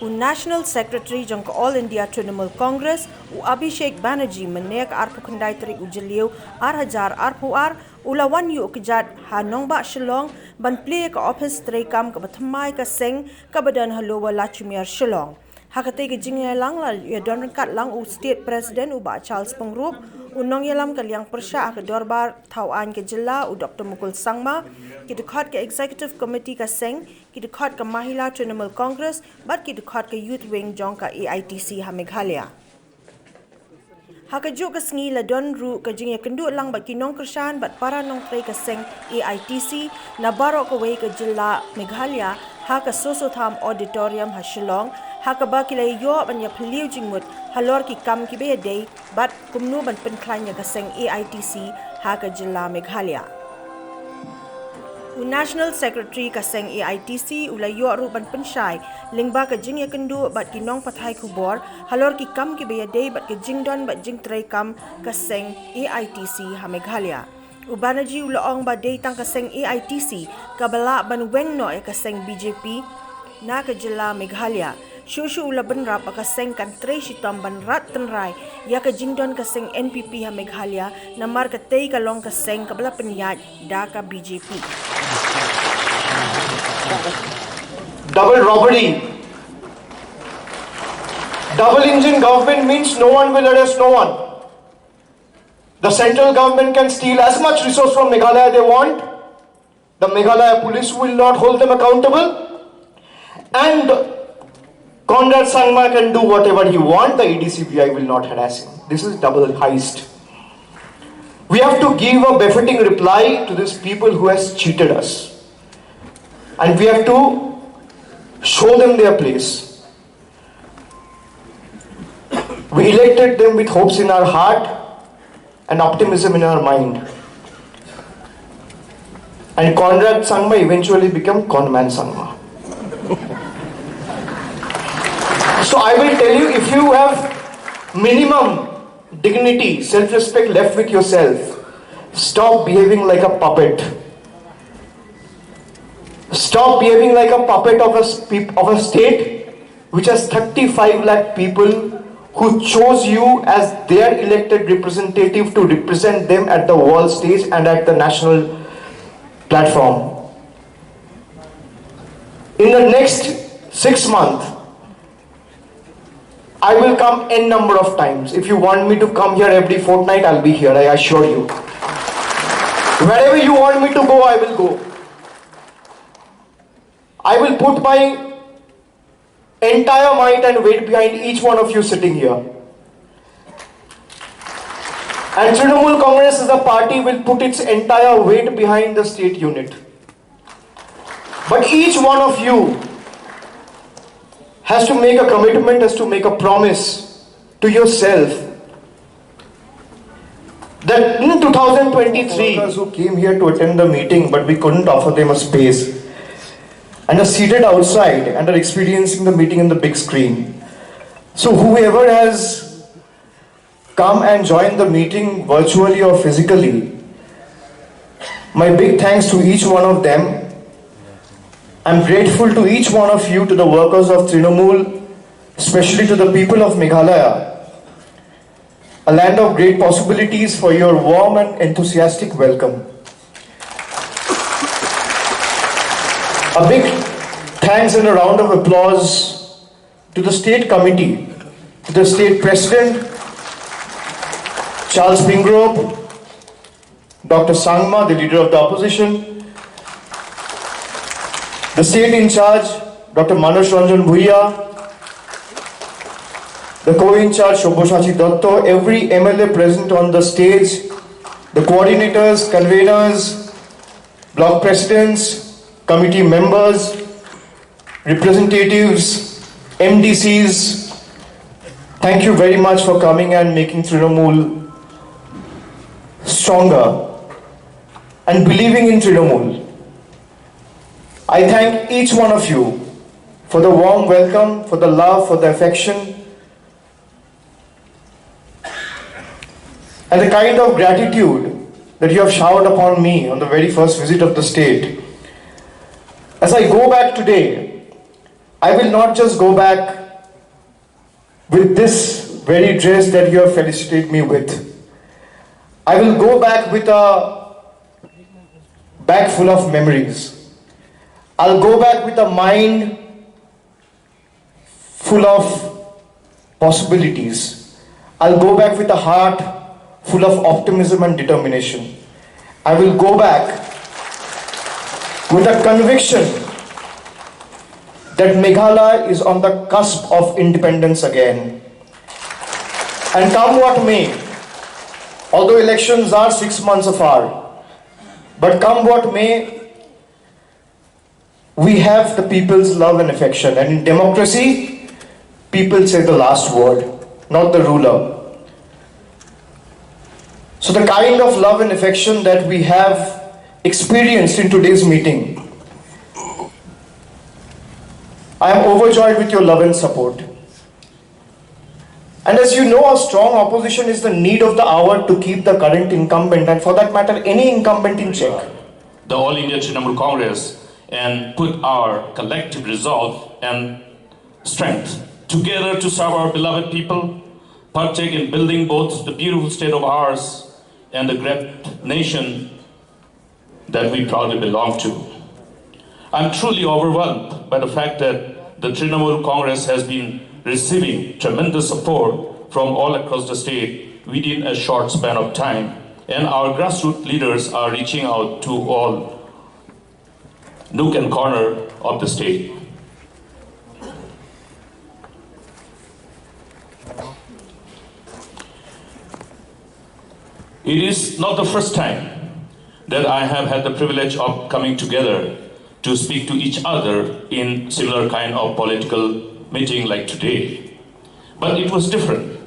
National Secretary jong All India Trinamool Congress Abhishek Banerjee menek arpu kandai tarik Jylliew hajar arpu ulawan yu kjat ha nongbah Shillong ban plie ka ophis treikam ka thymmai ka seng ka badan Lower Lachumiere Shillong. Katei jingialang la ryngkat lang State President Bah Charles Pyngrope nongialam ka liang pyrshah ka dorbar thawaiñ Jylla Dr Mukul Sangma kidukhat ka Executive Committee ka seng kidukhat ka Mahila Trinamool Congress bat kidukhat ka Youth Wing jong ka Aitc ha Meghalaya. Hakajuk ka sengi la don ru ka jingya kendu lang bat kinong kershan bat para nong trei ka seng Aitc na barok ka wei ka Jylla Meghalaya ha ka Soso Tham Auditorium ha Shillong ha ka ba kilay yo ban ya phliu jingmut halor ki kam ki be day bat kumnu ban penklanya ka seng Aitc ha ka Jylla Meghalaya. National Secretary ka seng Aitc ulayo ru ban pensyai lingba ka jingya kendu bat kinong pathai kubor halor ki kam ki be day bat ka jingdon bat jing treikam ka seng Aitc ha Meghalaya. Banerjee ulaong ba day tang ka seng Aitc kabala ban wengno ka seng BJP na ka Jylla Meghalaya. Shushu ula benrap ka seng kan trei shitam ban rat tenrai ya ka jingdon ka seng NPP ha Meghalaya namar katei ka long ka seng kabala penyat da ka BJP. Double robbery. Double engine government means no one will arrest no one. The central government can steal as much resource from Meghalaya they want. The Meghalaya police will not hold them accountable. And Dr Sangma can do whatever he wants. The EDCPI will not harass him. This is double heist. We have to give a befitting reply to these people who has cheated us. And we have to show them their place. We elected them with hopes in our heart and optimism in our mind. And Dr Sangma eventually became Conman Sangma. So I will tell you, if you have minimum dignity, self-respect left with yourself, stop behaving like a puppet. Stop behaving like a puppet of a state which has 35 lakh people who chose you as their elected representative to represent them at the world stage and at the national platform. In the next 6 months, I will come n number of times. If you want me to come here every fortnight, I'll be here, I assure you. Wherever you want me to go, I will go. I will put my entire might and weight behind each one of you sitting here. And Trinamool Congress as a party will put its entire weight behind the state unit. But each one of you has to make a commitment, has to make a promise to yourself that in 2023, workers who came here to attend the meeting but we couldn't offer them a space and are seated outside and are experiencing the meeting in the big screen. So whoever has come and joined the meeting virtually or physically, my big thanks to each one of them. I'm grateful to each one of you, to the workers of Trinamool, especially to the people of Meghalaya, a land of great possibilities, for your warm and enthusiastic welcome. A big thanks and a round of applause to the state committee, to the state president, Charles Pyngrope, Dr Sangma, the leader of the opposition, the state in charge, Dr Manoj Ranjan Bhuiya, the co-in charge, Shobhoshachi Datto, every MLA present on the stage, the coordinators, conveners, block presidents, committee members, representatives, MDCs, thank you very much for coming and making Trinamool stronger and believing in Trinamool. I thank each one of you for the warm welcome, for the love, for the affection, and the kind of gratitude that you have showered upon me on the very first visit of the state. As I go back today, I will not just go back with this very dress that you have felicitated me with. I will go back with a bag full of memories. I'll go back with a mind full of possibilities. I'll go back with a heart full of optimism and determination. I will go back with a conviction that Meghalaya is on the cusp of independence again. And come what may, although elections are 6 months apart, but come what may, we have the people's love and affection. And in democracy, people say the last word, not the ruler. So the kind of love and affection that we have experienced in today's meeting, I am overjoyed with your love and support. And as you know, a strong opposition is the need of the hour to keep the current incumbent, and for that matter, any incumbent in check. The All India Trinamool Congress and put our collective resolve and strength together to serve our beloved people, partake in building both the beautiful state of ours and the great nation that we proudly belong to. I'm truly overwhelmed by the fact that the Trinamool Congress has been receiving tremendous support from all across the state within a short span of time, and our grassroots leaders are reaching out to all nook and corner of the state. It is not the first time that I have had the privilege of coming together to speak to each other in similar kind of political meeting like today. But it was different.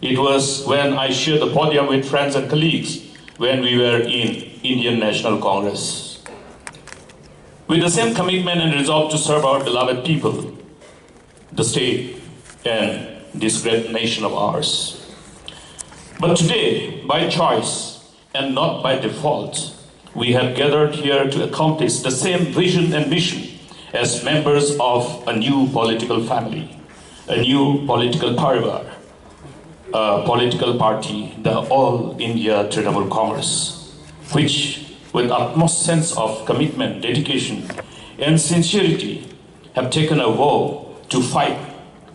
It was when I shared the podium with friends and colleagues when we were in Indian National Congress. With the same commitment and resolve to serve our beloved people, the state, and this great nation of ours. But today, by choice and not by default, we have gathered here to accomplish the same vision and mission as members of a new political family, a new political parivar, a political party, the All India Trinamool Congress, which with utmost sense of commitment, dedication, and sincerity have taken a vow to fight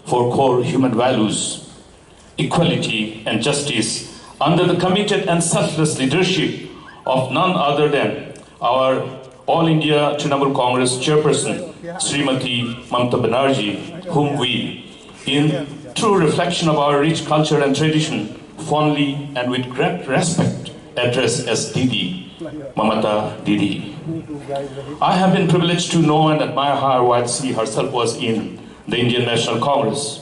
for core human values, equality and justice under the committed and selfless leadership of none other than our All India Trinamool Congress chairperson, Srimati Mamata Banerjee, whom we, in true reflection of our rich culture and tradition, fondly and with great respect address as Didi, Mamata Didi. I have been privileged to know and admire her while she herself was in the Indian National Congress,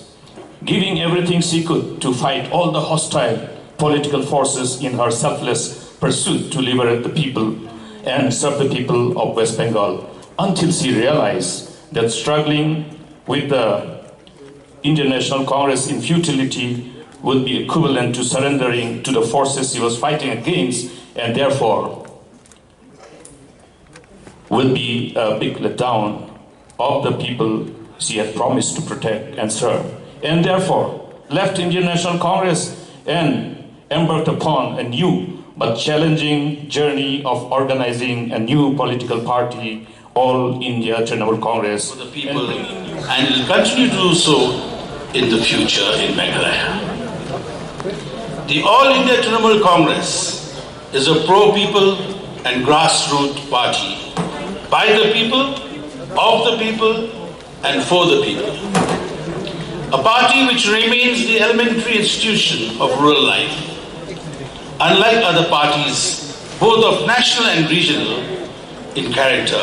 giving everything she could to fight all the hostile political forces in her selfless pursuit to liberate the people and serve the people of West Bengal, until she realized that struggling with the Indian National Congress in futility would be equivalent to surrendering to the forces she was fighting against, and therefore would be a big letdown of the people she had promised to protect and serve, and therefore left Indian National Congress and embarked upon a new but challenging journey of organizing a new political party, All India Trinamool Congress, for the people, and will continue to do so in the future in Meghalaya. The All India Trinamool Congress is a pro-people and grassroots party, by the people, of the people, and for the people. A party which remains the elementary institution of rural life. Unlike other parties, both of national and regional in character,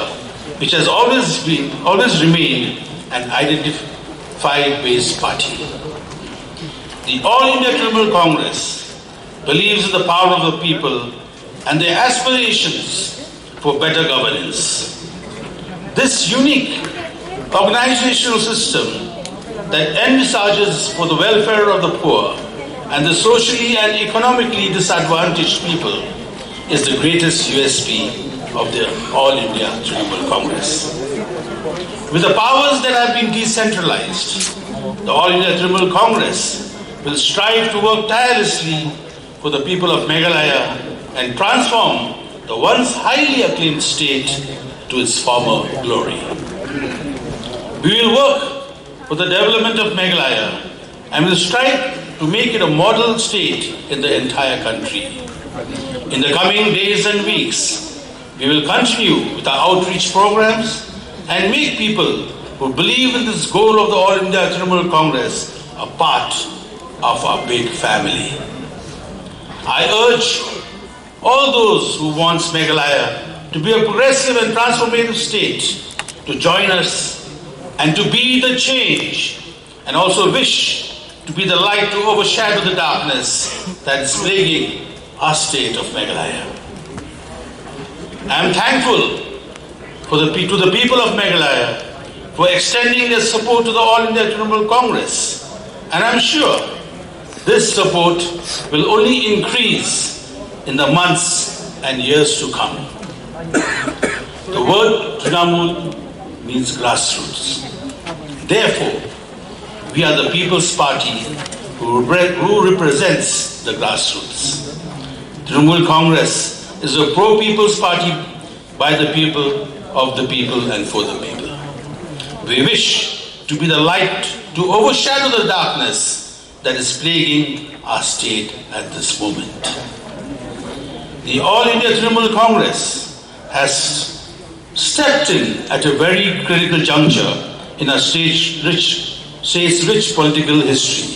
which has always remained an identified-based party. The All India Trinamool Congress believes in the power of the people and their aspirations for better governance. This unique organizational system that envisages for the welfare of the poor and the socially and economically disadvantaged people is the greatest USP of the All India Trinamool Congress. With the powers that have been decentralized, the All India Trinamool Congress will strive to work tirelessly for the people of Meghalaya and transform the once highly acclaimed state to its former glory. We will work for the development of Meghalaya and will strive to make it a model state in the entire country. In the coming days and weeks, we will continue with our outreach programs and make people who believe in this goal of the All India Trinamool Congress a part of our big family. I urge all those who want Meghalaya to be a progressive and transformative state to join us and to be the change, and also wish to be the light to overshadow the darkness that is plaguing our state of Meghalaya. I am thankful to the people of Meghalaya for extending their support to the All India Trinamool Congress, and I am sure this support will only increase in the months and years to come. The word Trinamool means grassroots. Therefore, we are the People's Party who represents the grassroots. Trinamool Congress is a pro-people's party by the people, of the people and for the people. We wish to be the light to overshadow the darkness that is plaguing our state at this moment. The All India Trinamool Congress has stepped in at a very critical juncture in our state's rich political history.